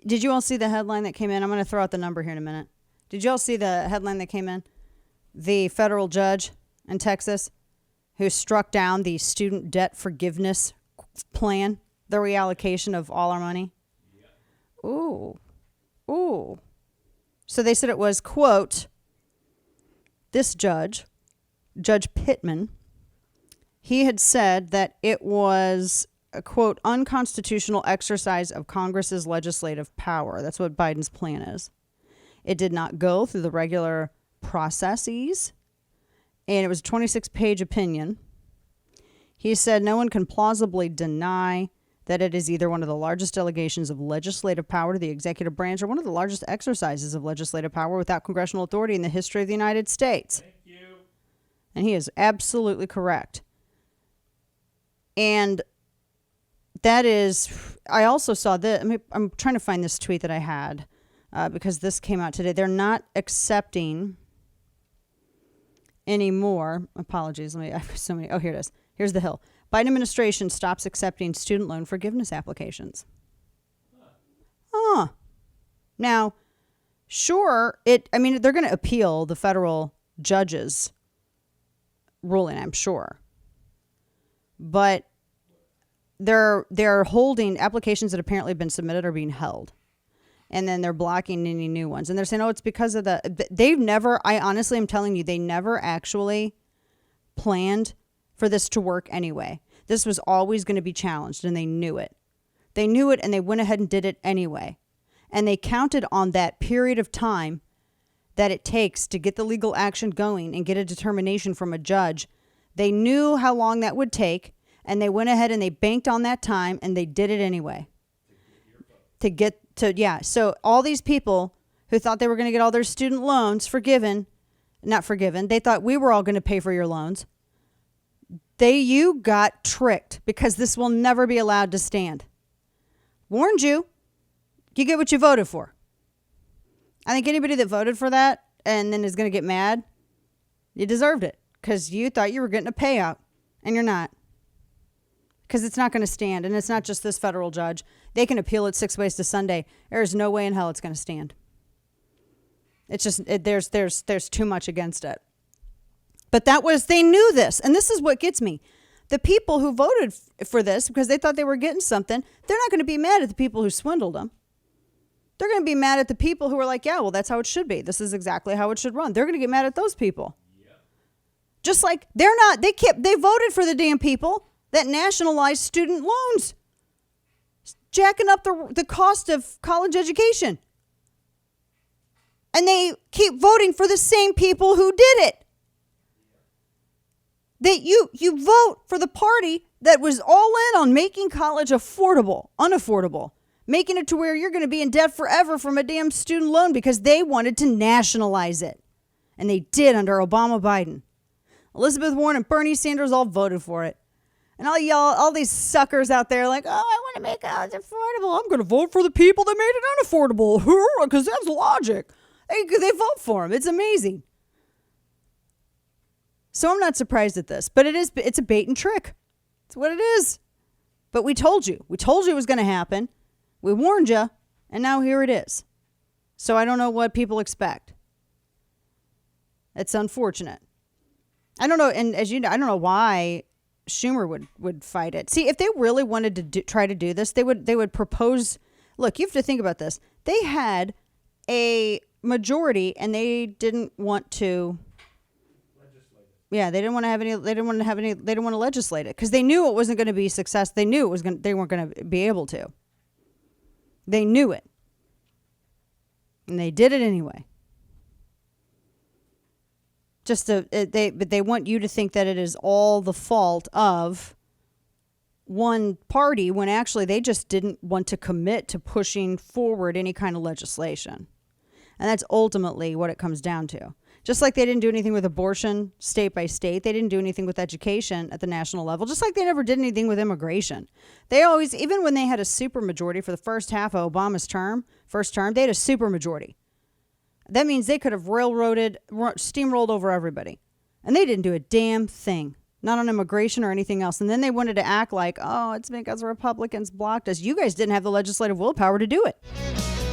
Did you all see the headline that came in? I'm going to throw out the number here in a minute. Did you all see the headline that came in? The federal judge in Texas who struck down the student debt forgiveness plan, the reallocation of all our money. Yeah. Ooh. So they said it was, quote, this judge, Judge Pittman, he had said that it was a, quote, unconstitutional exercise of Congress's legislative power. That's what Biden's plan is. It did not go through the regular processes, and it was a 26-page opinion. He said no one can plausibly deny that it is either one of the largest delegations of legislative power to the executive branch or one of the largest exercises of legislative power without congressional authority in the history of the United States. Thank you. And he is absolutely correct. And that is, I also saw this. I'm trying to find this tweet that I had because this came out today. They're not accepting anymore. Apologies. I have so many. Oh, here it is. Here's the Hill. Biden administration stops accepting student loan forgiveness applications. Now, sure, they're going to appeal the federal judge's ruling, I'm sure. But they're holding applications that apparently have been submitted are being held. And then they're blocking any new ones. And they're saying, it's because of they've never, I honestly am telling you, they never actually planned for this to work anyway. This was always going to be challenged, and they knew it. They knew it, and they went ahead and did it anyway. And they counted on that period of time that it takes to get the legal action going and get a determination from a judge. They knew how long that would take, and they went ahead and they banked on that time, and they did it anyway. So all these people who thought they were going to get all their student loans not forgiven, they thought we were all going to pay for your loans. You got tricked because this will never be allowed to stand. Warned you. You get what you voted for. I think anybody that voted for that and then is going to get mad, you deserved it because you thought you were getting a payout and you're not. Because it's not going to stand. And it's not just this federal judge. They can appeal it 6 ways to Sunday. There is no way in hell it's going to stand. It's just, there's too much against it. But they knew this. And this is what gets me. The people who voted for this because they thought they were getting something, they're not going to be mad at the people who swindled them. They're going to be mad at the people who are like, yeah, well, that's how it should be. This is exactly how it should run. They're going to get mad at those people. Yep. Just like they voted for the damn people that nationalized student loans, jacking up the cost of college education. And they keep voting for the same people who did it. That you vote for the party that was all in on making college unaffordable, making it to where you're going to be in debt forever from a damn student loan because they wanted to nationalize it. And they did under Obama Biden. Elizabeth Warren and Bernie Sanders all voted for it. And all these suckers out there like, I want to make college affordable. I'm going to vote for the people that made it unaffordable because that's logic. They vote for them. It's amazing. So I'm not surprised at this, but it's a bait and trick. It's what it is. But we told you. We told you it was going to happen. We warned you, and now here it is. So I don't know what people expect. It's unfortunate. I don't know, and as you know, I don't know why Schumer would fight it. See, if they really wanted to try to do this, they would propose. Look, you have to think about this. They had a majority, and they didn't want to. Yeah, they didn't want to have any. They didn't want to legislate it because they knew it wasn't going to be success. They knew they weren't going to be able to. They knew it, and they did it anyway. But they want you to think that it is all the fault of one party when actually they just didn't want to commit to pushing forward any kind of legislation, and that's ultimately what it comes down to. Just like they didn't do anything with abortion state by state. They didn't do anything with education at the national level. Just like they never did anything with immigration. They always, even when they had a supermajority for the first half of Obama's first term, they had a supermajority. That means they could have steamrolled over everybody. And they didn't do a damn thing. not on immigration or anything else. And then they wanted to act like, oh, it's because Republicans blocked us. You guys didn't have the legislative willpower to do it.